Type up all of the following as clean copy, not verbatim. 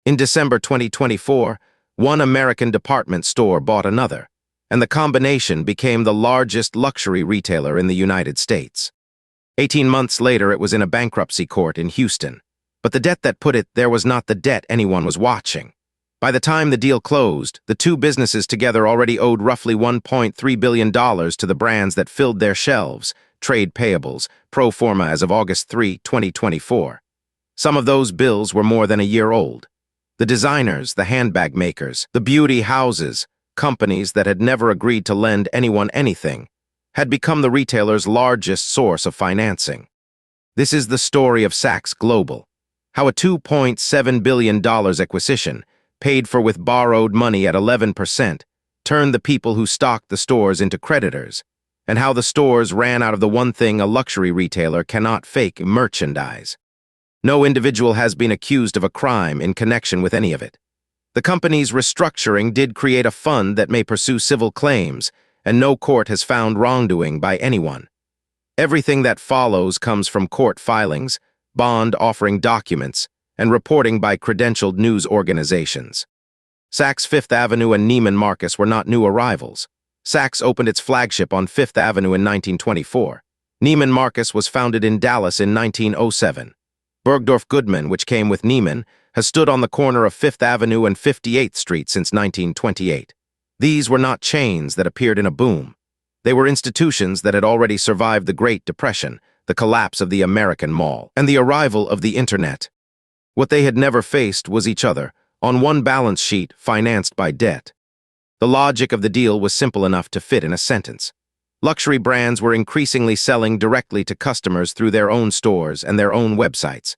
In December 2024, one American department store bought another, and the combination became the largest luxury retailer in the United States. 18 months later, it was in a bankruptcy court in Houston. But the debt that put it there was not the debt anyone was watching. By the time the deal closed, the two businesses together already owed roughly $1.3 billion to the brands that filled their shelves, trade payables, pro forma as of August 3, 2024. Some of those bills were more than a year old. The designers, the handbag makers, the beauty houses, companies that had never agreed to lend anyone anything, had become the retailer's largest source of financing. This is the story of Saks Global, how a $2.7 billion acquisition, paid for with borrowed money at 11%, turned the people who stocked the stores into creditors, and how the stores ran out of the one thing a luxury retailer cannot fake: merchandise. No individual has been accused of a crime in connection with any of it. The company's restructuring did create a fund that may pursue civil claims, and no court has found wrongdoing by anyone. Everything that follows comes from court filings, bond offering documents, and reporting by credentialed news organizations. Saks Fifth Avenue and Neiman Marcus were not new arrivals. Saks opened its flagship on Fifth Avenue in 1924. Neiman Marcus was founded in Dallas in 1907. Bergdorf Goodman, which came with Neiman, has stood on the corner of Fifth Avenue and 58th Street since 1928. These were not chains that appeared in a boom. They were institutions that had already survived the Great Depression, the collapse of the American Mall, and the arrival of the Internet. What they had never faced was each other, on one balance sheet financed by debt. The logic of the deal was simple enough to fit in a sentence. Luxury brands were increasingly selling directly to customers through their own stores and their own websites.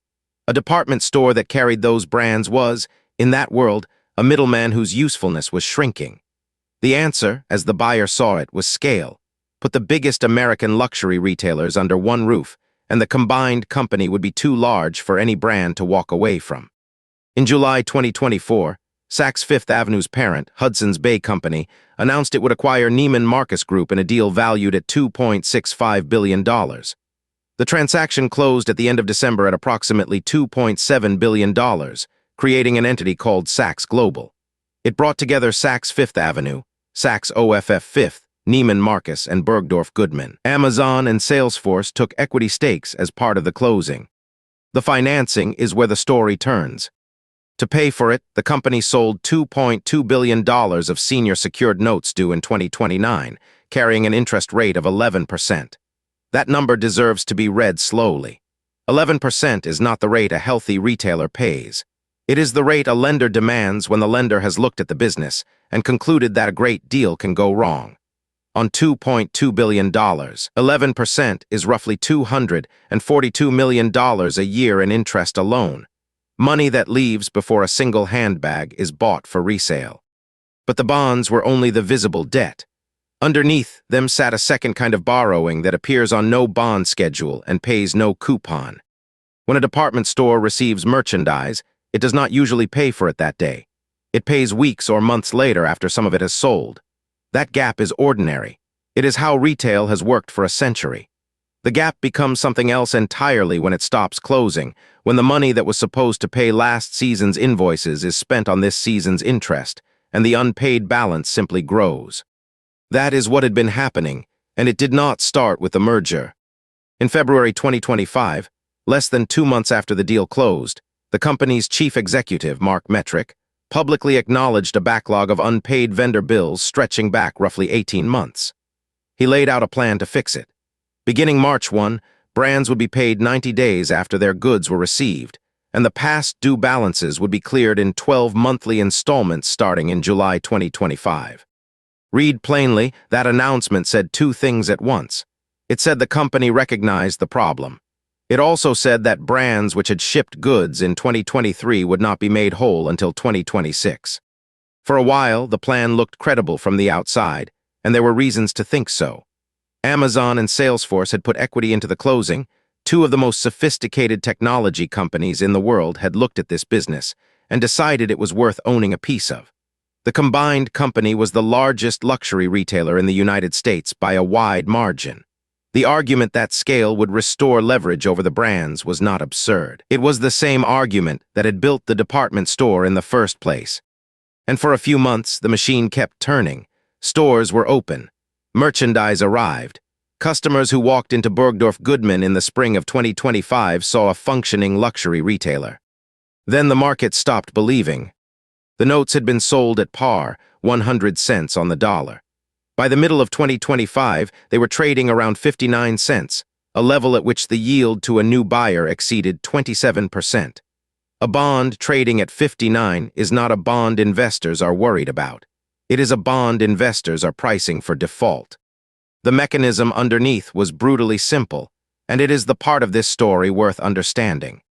A department store that carried those brands was, in that world, a middleman whose usefulness was shrinking. The answer, as the buyer saw it, was scale. Put the biggest American luxury retailers under one roof, and the combined company would be too large for any brand to walk away from. In July 2024, Saks Fifth Avenue's parent, Hudson's Bay Company, announced it would acquire Neiman Marcus Group in a deal valued at $2.65 billion. The transaction closed at the end of December at approximately $2.7 billion, creating an entity called Saks Global. It brought together Saks Fifth Avenue, Saks OFF Fifth, Neiman Marcus, and Bergdorf Goodman. Amazon and Salesforce took equity stakes as part of the closing. The financing is where the story turns. To pay for it, the company sold $2.2 billion of senior secured notes due in 2029, carrying an interest rate of 11%. That number deserves to be read slowly. 11% is not the rate a healthy retailer pays. It is the rate a lender demands when the lender has looked at the business and concluded that a great deal can go wrong. On $2.2 billion, 11% is roughly $242 million a year in interest alone. Money that leaves before a single handbag is bought for resale. But the bonds were only the visible debt. Underneath them sat a second kind of borrowing that appears on no bond schedule and pays no coupon. When a department store receives merchandise, it does not usually pay for it that day. It pays weeks or months later after some of it has sold. That gap is ordinary. It is how retail has worked for a century. The gap becomes something else entirely when it stops closing, when the money that was supposed to pay last season's invoices is spent on this season's interest, and the unpaid balance simply grows. That is what had been happening, and it did not start with the merger. In February 2025, less than 2 months after the deal closed, the company's chief executive, Mark Metrick, publicly acknowledged a backlog of unpaid vendor bills stretching back roughly 18 months. He laid out a plan to fix it. Beginning March 1, brands would be paid 90 days after their goods were received, and the past due balances would be cleared in 12 monthly installments starting in July 2025. Read plainly, that announcement said two things at once. It said the company recognized the problem. It also said that brands which had shipped goods in 2023 would not be made whole until 2026. For a while, the plan looked credible from the outside, and there were reasons to think so. Amazon and Salesforce had put equity into the closing. Two of the most sophisticated technology companies in the world had looked at this business and decided it was worth owning a piece of. The combined company was the largest luxury retailer in the United States by a wide margin. The argument that scale would restore leverage over the brands was not absurd. It was the same argument that had built the department store in the first place. And for a few months, the machine kept turning. Stores were open. Merchandise arrived. Customers who walked into Bergdorf Goodman in the spring of 2025 saw a functioning luxury retailer. Then the market stopped believing. The notes had been sold at par, 100 cents on the dollar. By the middle of 2025, they were trading around 59 cents, a level at which the yield to a new buyer exceeded 27%. A bond trading at 59 is not a bond investors are worried about. It is a bond investors are pricing for default. The mechanism underneath was brutally simple, and it is the part of this story worth understanding.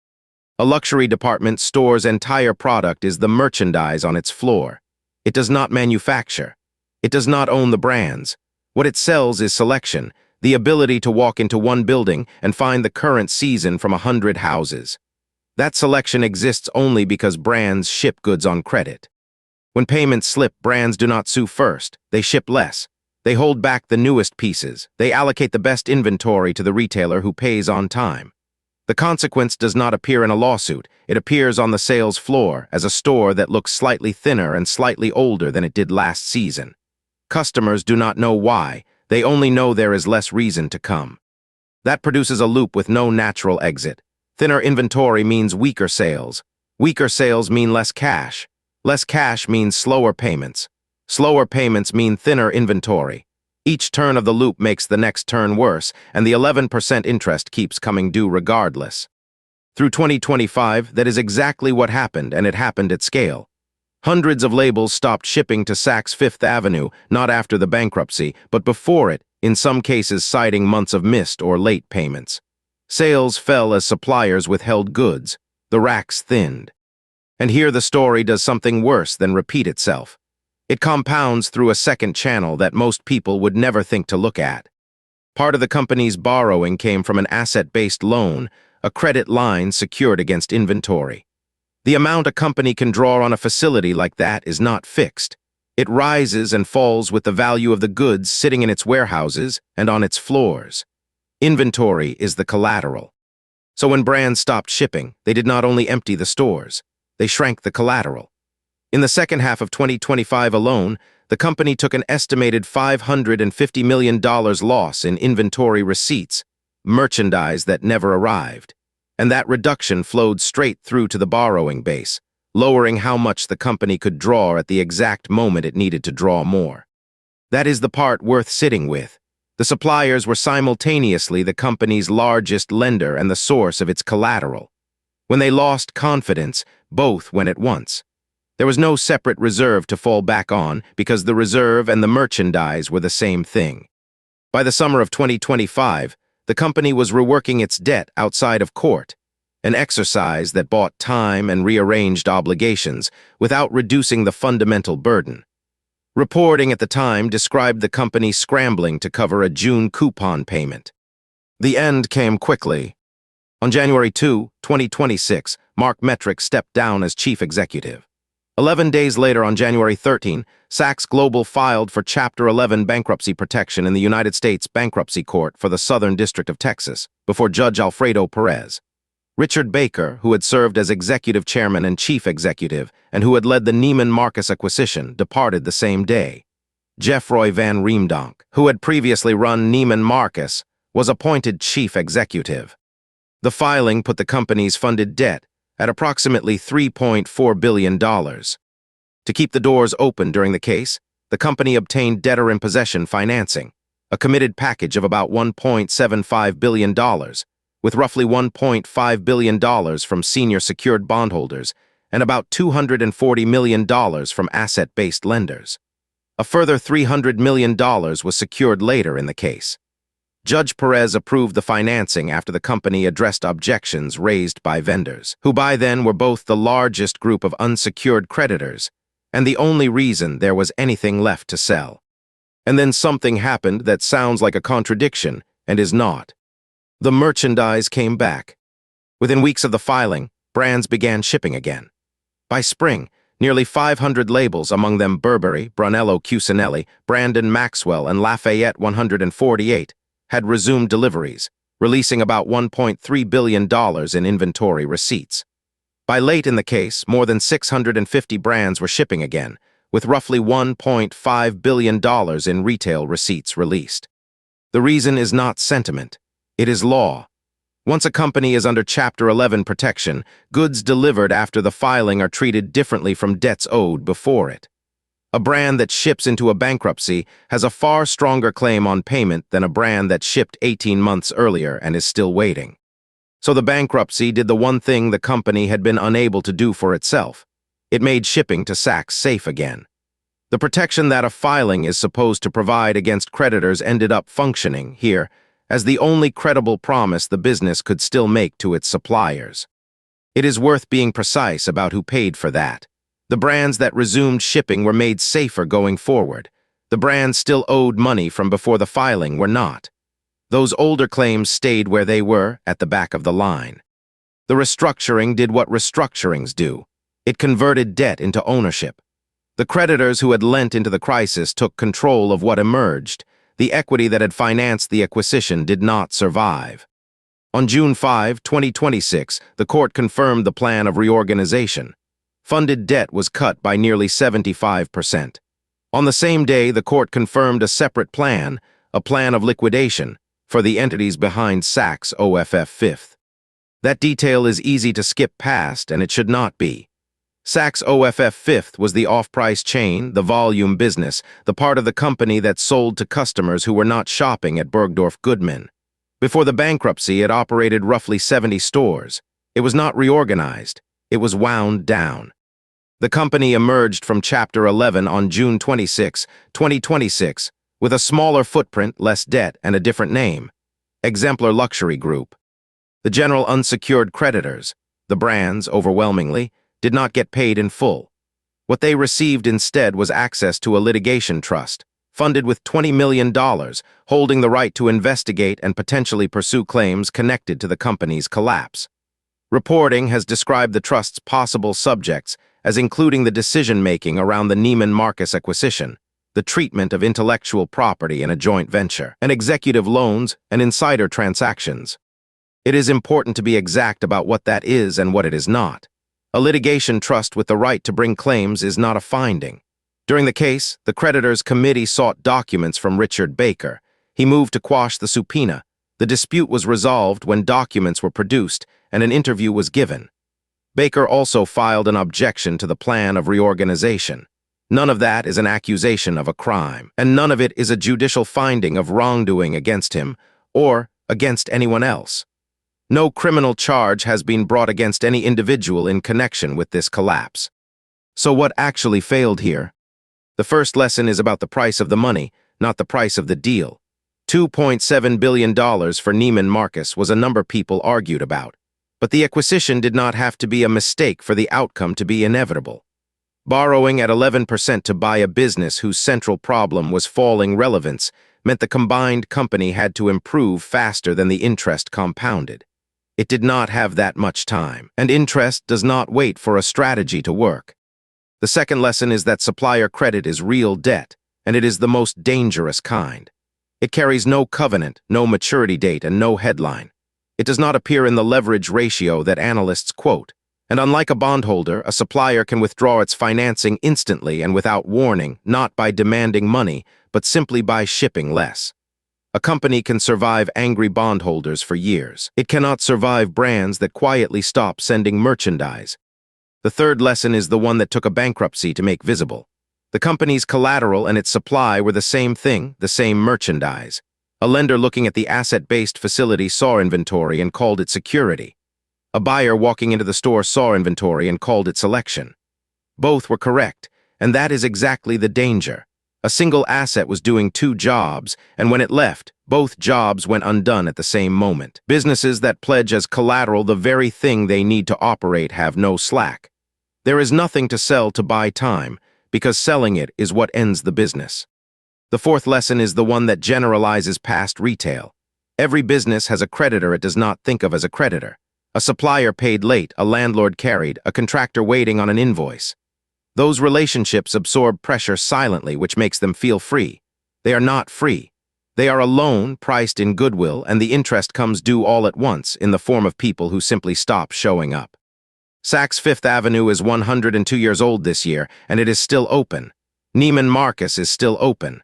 A luxury department store's entire product is the merchandise on its floor. It does not manufacture. It does not own the brands. What it sells is selection, the ability to walk into one building and find the current season from 100 houses. That selection exists only because brands ship goods on credit. When payments slip, brands do not sue first. They ship less. They hold back the newest pieces. They allocate the best inventory to the retailer who pays on time. The consequence does not appear in a lawsuit. It appears on the sales floor as a store that looks slightly thinner and slightly older than it did last season. Customers do not know why. They only know there is less reason to come. That produces a loop with no natural exit. Thinner inventory means weaker sales. Weaker sales mean less cash. Less cash means slower payments. Slower payments mean thinner inventory. Each turn of the loop makes the next turn worse, and the 11% interest keeps coming due regardless. Through 2025, that is exactly what happened, and it happened at scale. Hundreds of labels stopped shipping to Saks Fifth Avenue, not after the bankruptcy, but before it, in some cases citing months of missed or late payments. Sales fell as suppliers withheld goods. The racks thinned. And here the story does something worse than repeat itself. It compounds through a second channel that most people would never think to look at. Part of the company's borrowing came from an asset-based loan, a credit line secured against inventory. The amount a company can draw on a facility like that is not fixed. It rises and falls with the value of the goods sitting in its warehouses and on its floors. Inventory is the collateral. So when brands stopped shipping, they did not only empty the stores, they shrank the collateral. In the second half of 2025 alone, the company took an estimated $550 million loss in inventory receipts, merchandise that never arrived. And that reduction flowed straight through to the borrowing base, lowering how much the company could draw at the exact moment it needed to draw more. That is the part worth sitting with. The suppliers were simultaneously the company's largest lender and the source of its collateral. When they lost confidence, both went at once. There was no separate reserve to fall back on because the reserve and the merchandise were the same thing. By the summer of 2025, the company was reworking its debt outside of court, an exercise that bought time and rearranged obligations without reducing the fundamental burden. Reporting at the time described the company scrambling to cover a June coupon payment. The end came quickly. On January 2, 2026, Mark Metrick stepped down as chief executive. 11 days later, on January 13, Saks Global filed for Chapter 11 bankruptcy protection in the United States Bankruptcy Court for the Southern District of Texas before Judge Alfredo Perez. Richard Baker, who had served as executive chairman and chief executive and who had led the Neiman Marcus acquisition, departed the same day. Jeffroy Van Riemdonk, who had previously run Neiman Marcus, was appointed chief executive. The filing put the company's funded debt at approximately $3.4 billion. To keep the doors open during the case, the company obtained debtor-in-possession financing, a committed package of about $1.75 billion, with roughly $1.5 billion from senior secured bondholders and about $240 million from asset-based lenders. A further $300 million was secured later in the case. Judge Perez approved the financing after the company addressed objections raised by vendors, who by then were both the largest group of unsecured creditors and the only reason there was anything left to sell. And then something happened that sounds like a contradiction and is not. The merchandise came back. Within weeks of the filing, brands began shipping again. By spring, nearly 500 labels, among them Burberry, Brunello Cucinelli, Brandon Maxwell, and Lafayette 148, had resumed deliveries, releasing about $1.3 billion in inventory receipts. By late in the case, more than 650 brands were shipping again, with roughly $1.5 billion in retail receipts released. The reason is not sentiment. It is law. Once a company is under Chapter 11 protection, goods delivered after the filing are treated differently from debts owed before it. A brand that ships into a bankruptcy has a far stronger claim on payment than a brand that shipped 18 months earlier and is still waiting. So the bankruptcy did the one thing the company had been unable to do for itself. It made shipping to Saks safe again. The protection that a filing is supposed to provide against creditors ended up functioning here as the only credible promise the business could still make to its suppliers. It is worth being precise about who paid for that. The brands that resumed shipping were made safer going forward. The brands still owed money from before the filing were not. Those older claims stayed where they were, at the back of the line. The restructuring did what restructurings do. It converted debt into ownership. The creditors who had lent into the crisis took control of what emerged. The equity that had financed the acquisition did not survive. On June 5, 2026, the court confirmed the plan of reorganization. Funded debt was cut by nearly 75%. On the same day, the court confirmed a separate plan, a plan of liquidation, for the entities behind Saks OFF Fifth. That detail is easy to skip past, and it should not be. Saks OFF Fifth was the off-price chain, the volume business, the part of the company that sold to customers who were not shopping at Bergdorf Goodman. Before the bankruptcy, it operated roughly 70 stores. It was not reorganized. It was wound down. The company emerged from Chapter 11 on June 26, 2026, with a smaller footprint, less debt, and a different name: Exemplar Luxury Group. The general unsecured creditors, the brands, overwhelmingly, did not get paid in full. What they received instead was access to a litigation trust, funded with $20 million, holding the right to investigate and potentially pursue claims connected to the company's collapse. Reporting has described the trust's possible subjects as including the decision-making around the Neiman Marcus acquisition, the treatment of intellectual property in a joint venture, and executive loans and insider transactions. It is important to be exact about what that is and what it is not. A litigation trust with the right to bring claims is not a finding. During the case, the creditors' committee sought documents from Richard Baker. He moved to quash the subpoena. The dispute was resolved when documents were produced and an interview was given. Baker also filed an objection to the plan of reorganization. None of that is an accusation of a crime, and none of it is a judicial finding of wrongdoing against him or against anyone else. No criminal charge has been brought against any individual in connection with this collapse. So what actually failed here? The first lesson is about the price of the money, not the price of the deal. $2.7 billion for Neiman Marcus was a number people argued about, but the acquisition did not have to be a mistake for the outcome to be inevitable. Borrowing at 11% to buy a business whose central problem was falling relevance meant the combined company had to improve faster than the interest compounded. It did not have that much time, and interest does not wait for a strategy to work. The second lesson is that supplier credit is real debt, and it is the most dangerous kind. It carries no covenant, no maturity date, and no headline. It does not appear in the leverage ratio that analysts quote, and unlike a bondholder, a supplier can withdraw its financing instantly and without warning, not by demanding money, but simply by shipping less. A company can survive angry bondholders for years. It cannot survive brands that quietly stop sending merchandise. The third lesson is the one that took a bankruptcy to make visible. The company's collateral and its supply were the same thing, the same merchandise. A lender looking at the asset-based facility saw inventory and called it security. A buyer walking into the store saw inventory and called it selection. Both were correct, and that is exactly the danger. A single asset was doing two jobs, and when it left, both jobs went undone at the same moment. Businesses that pledge as collateral the very thing they need to operate have no slack. There is nothing to sell to buy time, because selling it is what ends the business. The fourth lesson is the one that generalizes past retail. Every business has a creditor it does not think of as a creditor. A supplier paid late, a landlord carried, a contractor waiting on an invoice. Those relationships absorb pressure silently, which makes them feel free. They are not free. They are a loan priced in goodwill, and the interest comes due all at once in the form of people who simply stop showing up. Saks Fifth Avenue is 102 years old this year, and it is still open. Neiman Marcus is still open.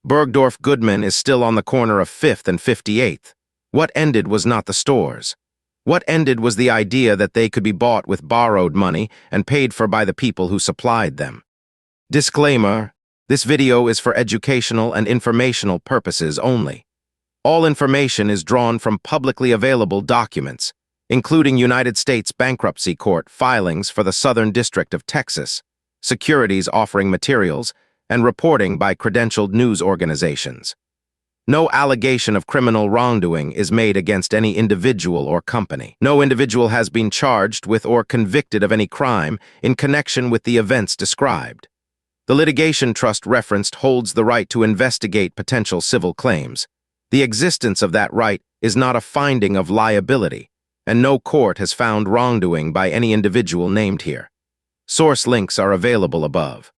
Bergdorf Goodman is still on the corner of 5th and 58th. What ended was not the stores. What ended was the idea that they could be bought with borrowed money and paid for by the people who supplied them. Disclaimer: this video is for educational and informational purposes only. All information is drawn from publicly available documents, including United States Bankruptcy Court filings for the Southern District of Texas, securities offering materials, and reporting by credentialed news organizations. No allegation of criminal wrongdoing is made against any individual or company. No individual has been charged with or convicted of any crime in connection with the events described. The litigation trust referenced holds the right to investigate potential civil claims. The existence of that right is not a finding of liability, and no court has found wrongdoing by any individual named here. Source links are available above.